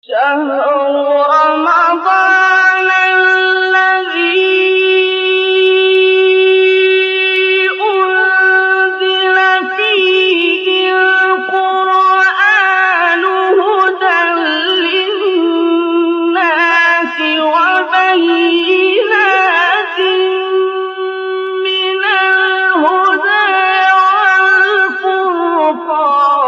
شهر رمضان الذي أنزل فيه القرآن هدى للناس وبينات من الهدى والفرقان.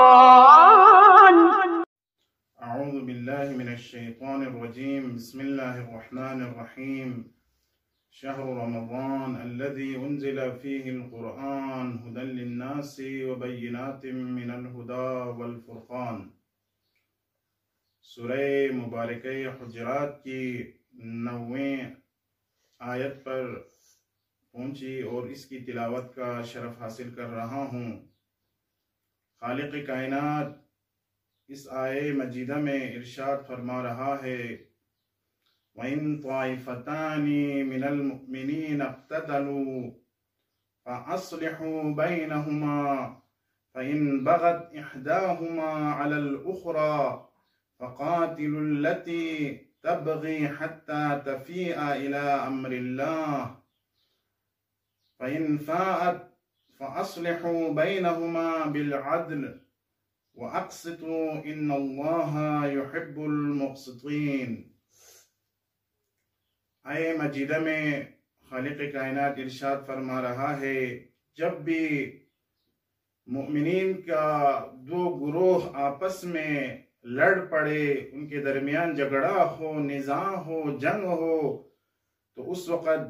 أعوذ بالله من الشيطان الرجيم. بسم الله الرحمن الرحيم. شهر رمضان الذي أنزل فيه القرآن هدى للناس وبينات من الهدى والفرقان. سورہ مبارکہ حجرات کی 9ویں آیت پر پہنچی اور اس کی تلاوت کا شرف حاصل کر رہا ہوں. خالق کائنات اس آیے مجیدہ میں ارشاد فرما رہا ہے وَإِن طَائِفَتَانِ مِنَ الْمُؤْمِنِينَ اقْتَتَلُوا فَأَصْلِحُوا بَيْنَهُمَا فَإِن بَغَتْ إِحْدَاهُمَا عَلَى الْأُخْرَى فَقَاتِلُوا الَّتِي تَبْغِي حَتَّى تَفِيءَ إِلَى أَمْرِ اللَّهِ فَإِن فَاءَتْ فَأَصْلِحُوا بَيْنَهُمَا بِالْعَدْلِ وَأَقْسِطُوا إِنَّ اللَّهَ يُحِبُّ الْمُقْسِطِينَ. آیے مجیدہ میں خالق کائنات ارشاد فرما رہا ہے جب بھی مؤمنین کا دو گروہ آپس میں لڑ پڑے، ان کے درمیان جھگڑا ہو، نزاع ہو، جنگ ہو، تو اس وقت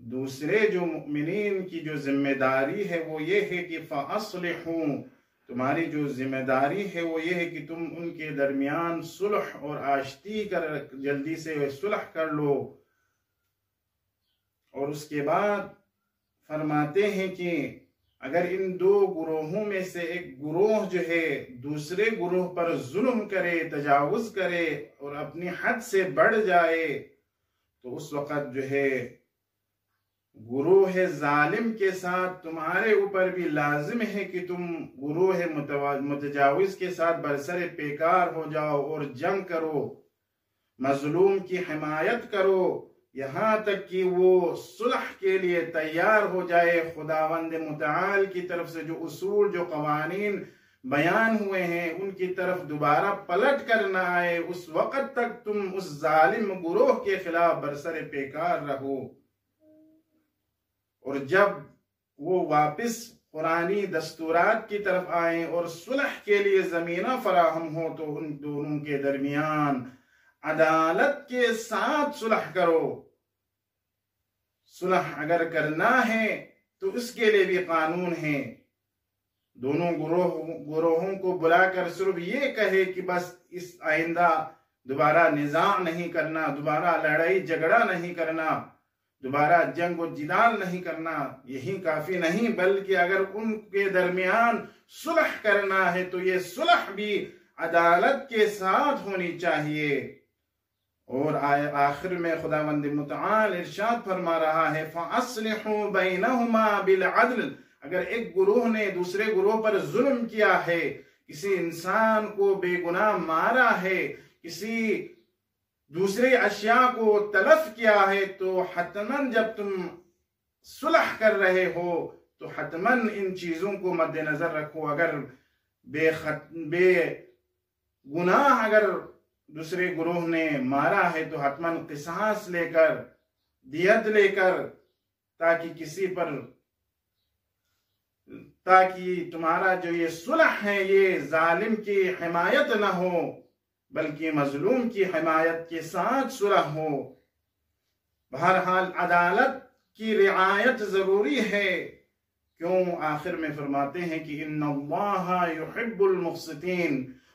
دوسرے جو مؤمنین کی جو ذمہ داری ہے وہ یہ ہے کہ فَأَصْلِحُوا، تمہاری جو ذمہ داری ہے وہ یہ ہے کہ تم ان کے درمیان صلح اور آشتی کر جلدی سے صلح کر لو. اور اس کے بعد فرماتے ہیں کہ اگر ان دو گروہوں میں سے ایک گروہ جو ہے دوسرے گروہ پر ظلم کرے، تجاوز کرے اور اپنی حد سے بڑھ جائے تو اس وقت جو ہے گروہ ظالم کے ساتھ تمہارے اوپر بھی لازم ہے کہ تم گروہ متجاوز کے ساتھ برسر پیکار ہو جاؤ اور جنگ کرو، مظلوم کی حمایت کرو، یہاں تک کہ وہ صلح کے لیے تیار ہو جائے. خداوند متعال کی طرف سے جو اصول، جو قوانین بیان ہوئے ہیں ان کی طرف دوبارہ پلٹ کر نہ آئے، اس وقت تک تم اس ظالم گروہ کے خلاف برسر پیکار رہو. اور جب وہ واپس قرآنی دستورات کی طرف آئیں اور صلح کے لیے زمینہ فراہم ہو تو ان دونوں کے درمیان عدالت کے ساتھ صلح کرو. صلح اگر کرنا ہے تو اس کے لیے بھی قانون ہے. دونوں گروہوں کو بلا کر صرف یہ کہے کہ بس اس آئندہ دوبارہ نزاع نہیں کرنا، دوبارہ لڑائی جھگڑا نہیں کرنا، دوبارہ جنگ و جدال نہیں کرنا، یہی کافی نہیں بلکہ اگر ان کے درمیان صلح کرنا ہے تو یہ صلح بھی عدالت کے ساتھ ہونی چاہیے. اور آخر میں خداوند متعال ارشاد فرما رہا ہے فَأَصْلِحُوا بَيْنَهُمَا بِالْعَدْلِ. اگر ایک گروہ نے دوسرے گروہ پر ظلم کیا ہے، کسی انسان کو بے گناہ مارا ہے، کسی دوسرے اشیاء کو تلف کیا ہے، تو حتماً جب تم صلح کر رہے ہو تو حتماً ان چیزوں کو مد نظر رکھو. اگر بے گناہ اگر دوسرے گروہ نے مارا ہے تو حتماً قصاص لے کر، دیت لے کر، تاکہ تمہارا جو یہ صلح ہے یہ ظالم کی حمایت نہ ہو بلکہ مظلوم کی حمایت کے ساتھ صلح ہو. بہرحال عدالت کی رعایت ضروری ہے. کیوں؟ آخر میں فرماتے ہیں کہ ان اللہ یحب المقسطین.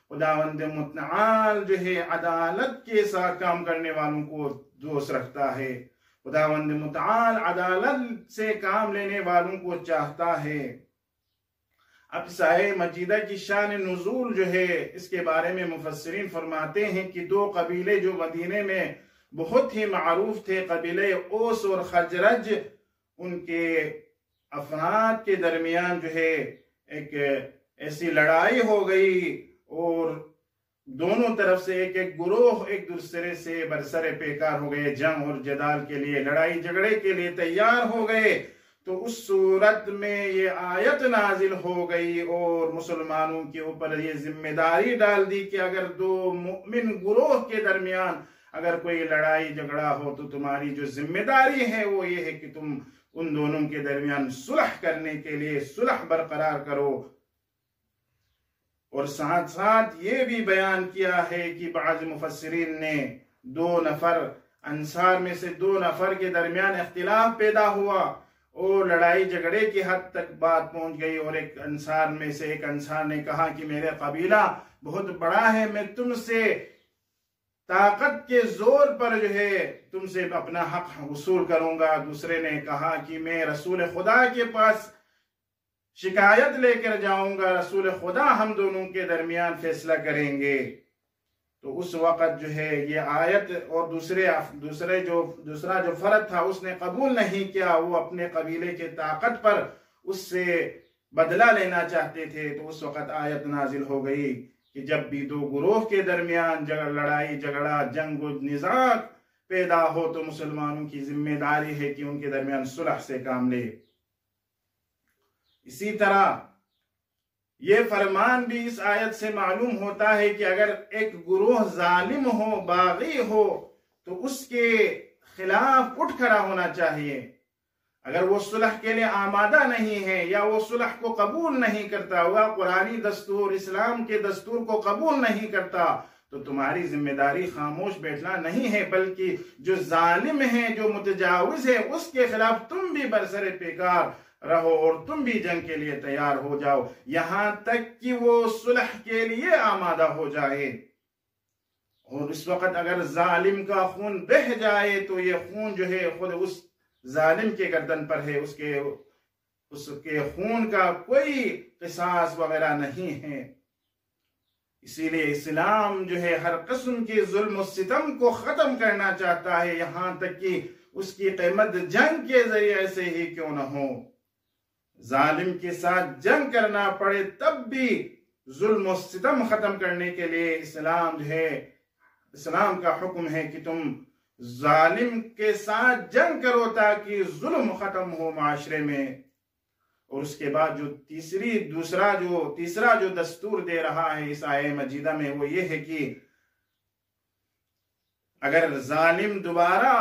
خداوند متعال جو ہے عدالت کے ساتھ کام کرنے والوں کو دوست رکھتا ہے. خداوند متعال عدالت سے کام لینے والوں کو چاہتا ہے. اب اس آیہ مجیدہ کی شان نزول جو ہے اس کے بارے میں مفسرین فرماتے ہیں کہ دو قبیلے جو مدینے میں بہت ہی معروف تھے، قبیلے اوس اور خزرج، ان کے افراد کے درمیان جو ہے ایک ایسی لڑائی ہو گئی اور دونوں طرف سے ایک ایک گروہ ایک دوسرے سے برسر پیکار ہو گئے، جنگ اور جدال کے لیے، لڑائی جھگڑے کے لیے تیار ہو گئے، تو اس صورت میں یہ آیت نازل ہو گئی اور مسلمانوں کے اوپر یہ ذمہ داری ڈال دی کہ اگر دو مؤمن گروہ کے درمیان اگر کوئی لڑائی جھگڑا ہو تو تمہاری جو ذمہ داری ہے وہ یہ ہے کہ تم ان دونوں کے درمیان صلح کرنے کے لیے صلح برقرار کرو۔ اور ساتھ ساتھ یہ بھی بیان کیا ہے کہ بعض مفسرین نے انصار میں سے 2 نفر کے درمیان اختلاف پیدا ہوا اور لڑائی جھگڑے کی حد تک بات پہنچ گئی، اور ایک انصار نے کہا کہ میرا قبیلہ بہت بڑا ہے، میں تم سے طاقت کے زور پر جو ہے تم سے اپنا حق وصول کروں گا۔ دوسرے نے کہا کہ میں رسول خدا کے پاس شکایت لے کر جاؤں گا، رسول خدا ہم دونوں کے درمیان فیصلہ کریں گے۔ تو اس وقت جو ہے یہ آیت، اور دوسرا جو فرد تھا اس نے قبول نہیں کیا، وہ اپنے قبیلے کے طاقت پر اس سے بدلہ لینا چاہتے تھے۔ تو اس وقت آیت نازل ہو گئی کہ جب بھی 2 گروہ کے درمیان لڑائی جھگڑا جنگ و نزاع پیدا ہو تو مسلمانوں کی ذمہ داری ہے کہ ان کے درمیان صلح سے کام لے۔ اسی طرح یہ فرمان بھی اس آیت سے معلوم ہوتا ہے کہ اگر ایک گروہ ظالم ہو، باغی ہو، تو اس کے خلاف اٹھ کھڑا ہونا چاہیے۔ اگر وہ صلح کے لیے آمادہ نہیں ہے یا وہ صلح کو قبول نہیں کرتا، وہ قرآنی دستور اسلام کے دستور کو قبول نہیں کرتا، تو تمہاری ذمہ داری خاموش بیٹھنا نہیں ہے، بلکہ جو ظالم ہے، جو متجاوز ہے، اس کے خلاف تم بھی برسر پیکار رہو اور تم بھی جنگ کے لیے تیار ہو جاؤ، یہاں تک کہ وہ صلح کے لیے آمادہ ہو جائے۔ اور اس وقت اگر ظالم کا خون بہہ جائے تو یہ خون جو ہے خود اس ظالم کے گردن پر ہے، اس کے خون کا کوئی قصاص وغیرہ نہیں ہے۔ اسی لیے اسلام جو ہے ہر قسم کے ظلم و ستم کو ختم کرنا چاہتا ہے، یہاں تک کہ اس کی قیمت جنگ کے ذریعے سے ہی کیوں نہ ہو۔ ظالم کے ساتھ جنگ کرنا پڑے تب بھی ظلم و ستم ختم کرنے کے لیے اسلام کا حکم ہے کہ تم ظالم کے ساتھ جنگ کرو تاکہ ظلم ختم ہو معاشرے میں۔ اور اس کے بعد جو تیسرا جو دستور دے رہا ہے اس آیہ مجیدہ میں وہ یہ ہے کہ اگر ظالم دوبارہ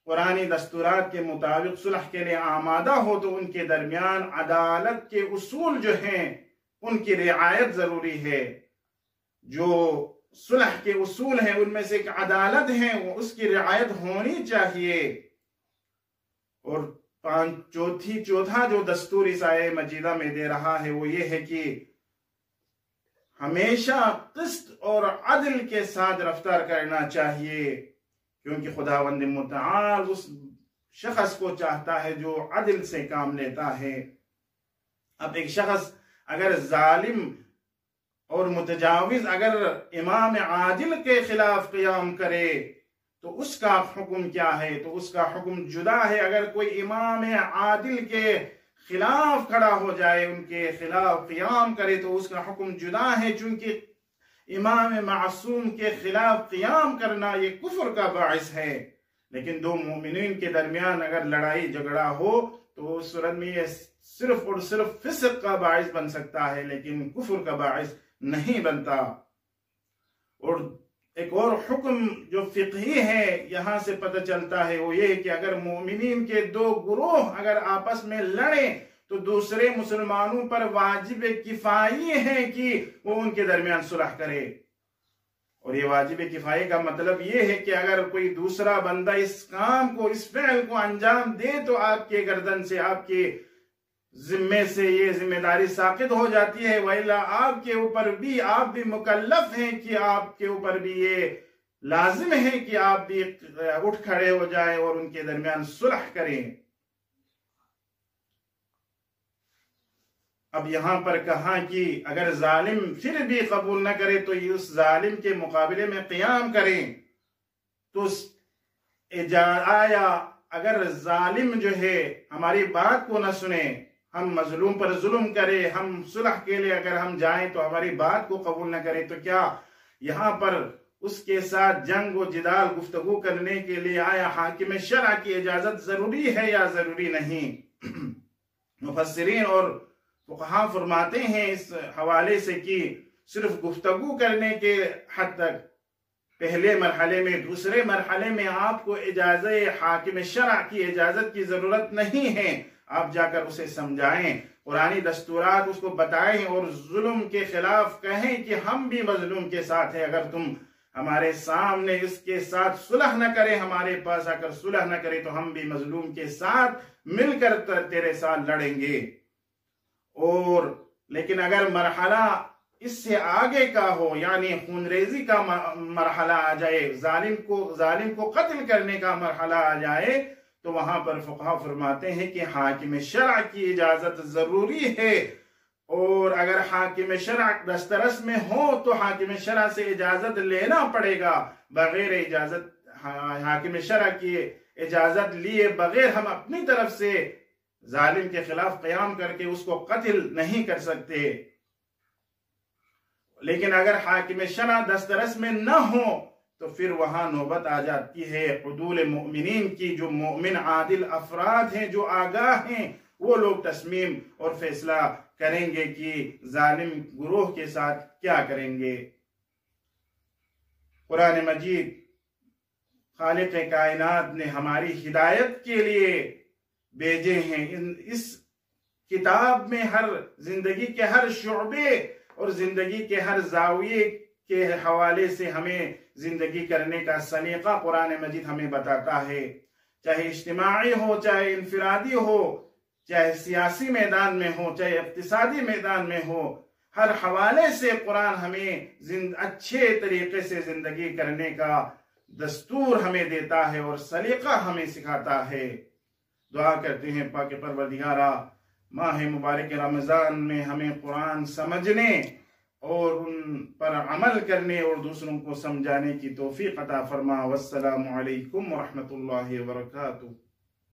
قرآنی دستورات کے مطابق صلح کے لیے آمادہ ہو تو ان کے درمیان عدالت کے اصول جو ہیں ان کی رعایت ضروری ہے۔ جو صلح کے اصول ہیں ان میں سے ایک عدالت ہے، وہ اس کی رعایت ہونی چاہیے۔ اور چوتھا جو دستور اس آیہ مجیدہ میں دے رہا ہے وہ یہ ہے کہ ہمیشہ قسط اور عدل کے ساتھ رفتار کرنا چاہیے، کیونکہ خداوند متعال اس شخص کو چاہتا ہے جو عدل سے کام لیتا ہے۔ اب ایک شخص اگر ظالم اور متجاوز اگر امام عادل کے خلاف قیام کرے تو اس کا حکم کیا ہے؟ تو اس کا حکم جدا ہے۔ اگر کوئی امام عادل کے خلاف کھڑا ہو جائے، ان کے خلاف قیام کرے تو اس کا حکم جدا ہے، چونکہ امام معصوم کے خلاف قیام کرنا یہ کفر کا باعث ہے۔ لیکن 2 مومنین کے درمیان اگر لڑائی جھگڑا ہو تو اس صورت میں یہ صرف اور صرف فسق کا باعث بن سکتا ہے، لیکن کفر کا باعث نہیں بنتا۔ اور ایک اور حکم جو فقہی ہے یہاں سے پتہ چلتا ہے وہ یہ کہ اگر مومنین کے 2 گروہ اگر آپس میں لڑیں تو دوسرے مسلمانوں پر واجب کفائی ہے کہ وہ ان کے درمیان صلح کرے۔ اور یہ واجب کفائی کا مطلب یہ ہے کہ اگر کوئی دوسرا بندہ اس کام کو، اس فعل کو انجام دے تو آپ کے گردن سے، آپ کے ذمے سے یہ ذمہ داری ساقط ہو جاتی ہے، وَإِلَّا آپ کے اوپر بھی، آپ بھی مکلف ہیں کہ آپ کے اوپر بھی یہ لازم ہے کہ آپ بھی اٹھ کھڑے ہو جائیں اور ان کے درمیان صلح کریں۔ اب یہاں پر کہا کہ اگر ظالم پھر بھی قبول نہ کرے تو یہ اس ظالم کے مقابلے میں قیام کریں۔ تو آیا اگر ظالم جو ہے ہماری بات کو نہ سنے، ہم مظلوم پر ظلم کرے، ہم صلح کے لیے اگر ہم جائیں تو ہماری بات کو قبول نہ کرے، تو کیا یہاں پر اس کے ساتھ جنگ و جدال گفتگو کرنے کے لیے آیا حاکم شرع کی اجازت ضروری ہے یا ضروری نہیں؟ مفسرین اور فقہاء فرماتے ہیں اس حوالے سے کہ صرف گفتگو کرنے کے حد تک پہلے مرحلے میں، دوسرے مرحلے میں آپ کو اجازت حاکم شرع کی اجازت کی ضرورت نہیں ہے، آپ جا کر اسے سمجھائیں، قرآنی دستورات اس کو بتائیں اور ظلم کے خلاف کہیں کہ ہم بھی مظلوم کے ساتھ ہیں، اگر تم ہمارے سامنے اس کے ساتھ صلح نہ کرے، ہمارے پاس آ کر صلح نہ کرے تو ہم بھی مظلوم کے ساتھ مل کر تیرے ساتھ لڑیں گے۔ اور لیکن اگر مرحلہ اس سے آگے کا ہو، یعنی خونریزی کا مرحلہ آ جائے، ظالم کو قتل کرنے کا مرحلہ آ جائے، تو وہاں پر فقہاء فرماتے ہیں کہ حاکم شرع کی اجازت ضروری ہے، اور اگر حاکم شرع دسترس میں ہو تو حاکم شرع سے اجازت لینا پڑے گا۔ بغیر اجازت حاکم شرع کی اجازت لیے بغیر ہم اپنی طرف سے ظالم کے خلاف قیام کر کے اس کو قتل نہیں کر سکتے۔ لیکن اگر حاکم شرع دسترس میں نہ ہو تو پھر وہاں نوبت آ جاتی ہے عدول مؤمنین کی، جو مومن عادل افراد ہیں، جو آگاہ ہیں، وہ لوگ تصمیم اور فیصلہ کریں گے کہ ظالم گروہ کے ساتھ کیا کریں گے۔ قرآن مجید خالق کائنات نے ہماری ہدایت کے لیے بھیجے ہیں۔ اس کتاب میں ہر زندگی کے ہر شعبے اور زندگی کے ہر زاویے کے حوالے سے ہمیں زندگی کرنے کا سلیقہ قرآن مجید ہمیں بتاتا ہے، چاہے اجتماعی ہو، چاہے انفرادی ہو، چاہے سیاسی میدان میں ہو، چاہے اقتصادی میدان میں ہو، ہر حوالے سے قرآن ہمیں اچھے طریقے سے زندگی کرنے کا دستور ہمیں دیتا ہے اور سلیقہ ہمیں سکھاتا ہے۔ دعا کرتے ہیں پاک پروردگارا ماہ مبارک رمضان میں ہمیں قرآن سمجھنے اور ان پر عمل کرنے اور دوسروں کو سمجھانے کی توفیق عطا فرما۔ والسلام علیکم ورحمۃ اللہ وبرکاتہ۔